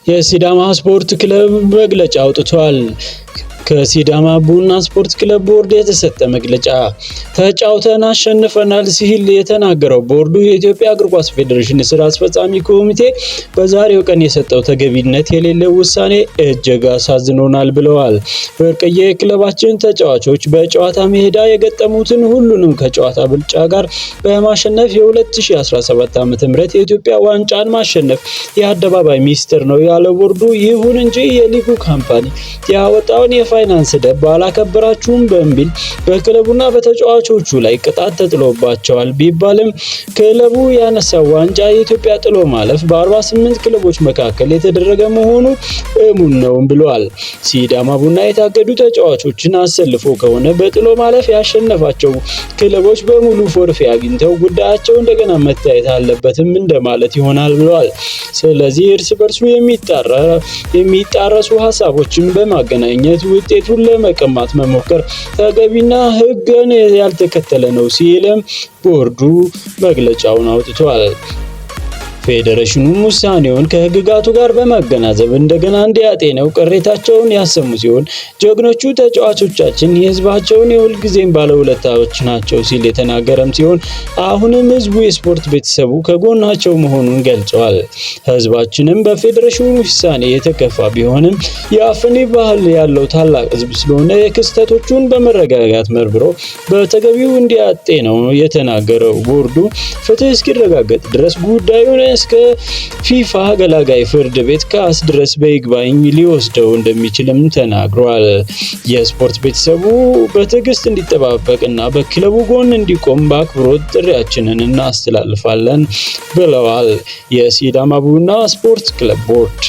የሲዳማ ስፖርት ክለብ መግለጫ አውጥቷል። ከሲዳማ ቡና ስፖርት ክለብ ቦርድ የተሰጠ መግለጫ። ተጫውተን አሸንፈናል ሲል የተናገረው ቦርዱ የኢትዮጵያ እግር ኳስ ፌዴሬሽን ስራ አስፈጻሚ ኮሚቴ በዛሬው ቀን የሰጠው ተገቢነት የሌለው ውሳኔ እጅግ አሳዝኖናል ብለዋል። ብርቅዬ ክለባችን ተጫዋቾች በጨዋታ ሜዳ የገጠሙትን ሁሉንም ከጨዋታ ብልጫ ጋር በማሸነፍ የ2017 ዓ.ም የኢትዮጵያ ዋንጫን ማሸነፍ የአደባባይ ሚስጥር ነው ያለው ቦርዱ፣ ይሁን እንጂ የሊጉ ካምፓኒ ያወጣውን ፋይናንስ ደንብ አላከበራችሁም በሚል በክለቡና በተጫዋቾቹ ላይ ቅጣት ተጥሎባቸዋል ቢባልም ክለቡ ያነሳው ዋንጫ የኢትዮጵያ ጥሎ ማለፍ በ48 ክለቦች መካከል የተደረገ መሆኑ እሙን ነው ብለዋል። ሲዳማ ቡና የታገዱ ተጫዋቾችን አሰልፎ ከሆነ በጥሎ ማለፍ ያሸነፋቸው ክለቦች በሙሉ ፎርፌ አግኝተው ጉዳያቸው እንደገና መታየት አለበትም እንደማለት ይሆናል ብለዋል። ስለዚህ እርስ በርሱ የሚጣረሱ ሀሳቦችን በማገናኘት ውጤቱን ለመቀማት መሞከር ተገቢና ሕግን ያልተከተለ ነው ሲልም ቦርዱ መግለጫውን አውጥቷል። ፌዴሬሽኑም ውሳኔውን ከህግጋቱ ጋር በማገናዘብ እንደገና እንዲያጤነው ቅሬታቸውን ያሰሙ ሲሆን ጀግኖቹ ተጫዋቾቻችን የህዝባቸውን የሁልጊዜም ባለውለታዎች ናቸው ሲል የተናገረም ሲሆን አሁንም ህዝቡ የስፖርት ቤተሰቡ ከጎናቸው መሆኑን ገልጸዋል። ህዝባችንም በፌዴሬሽኑ ውሳኔ የተከፋ ቢሆንም የአፍኒ ባህል ያለው ታላቅ ህዝብ ስለሆነ የክስተቶቹን በመረጋጋት መርምሮ በተገቢው እንዲያጤነው የተናገረው ቦርዱ ፍትህ እስኪረጋገጥ ድረስ ጉዳዩን እስከ ፊፋ ገላጋይ ፍርድ ቤት ካስ ድረስ በይግባኝ ሊወስደው እንደሚችልም ተናግሯል። የስፖርት ቤተሰቡ በትዕግስት እንዲጠባበቅና በክለቡ ጎን እንዲቆም በአክብሮት ጥሪያችንን እናስተላልፋለን ብለዋል የሲዳማ ቡና ስፖርት ክለብ ቦርድ።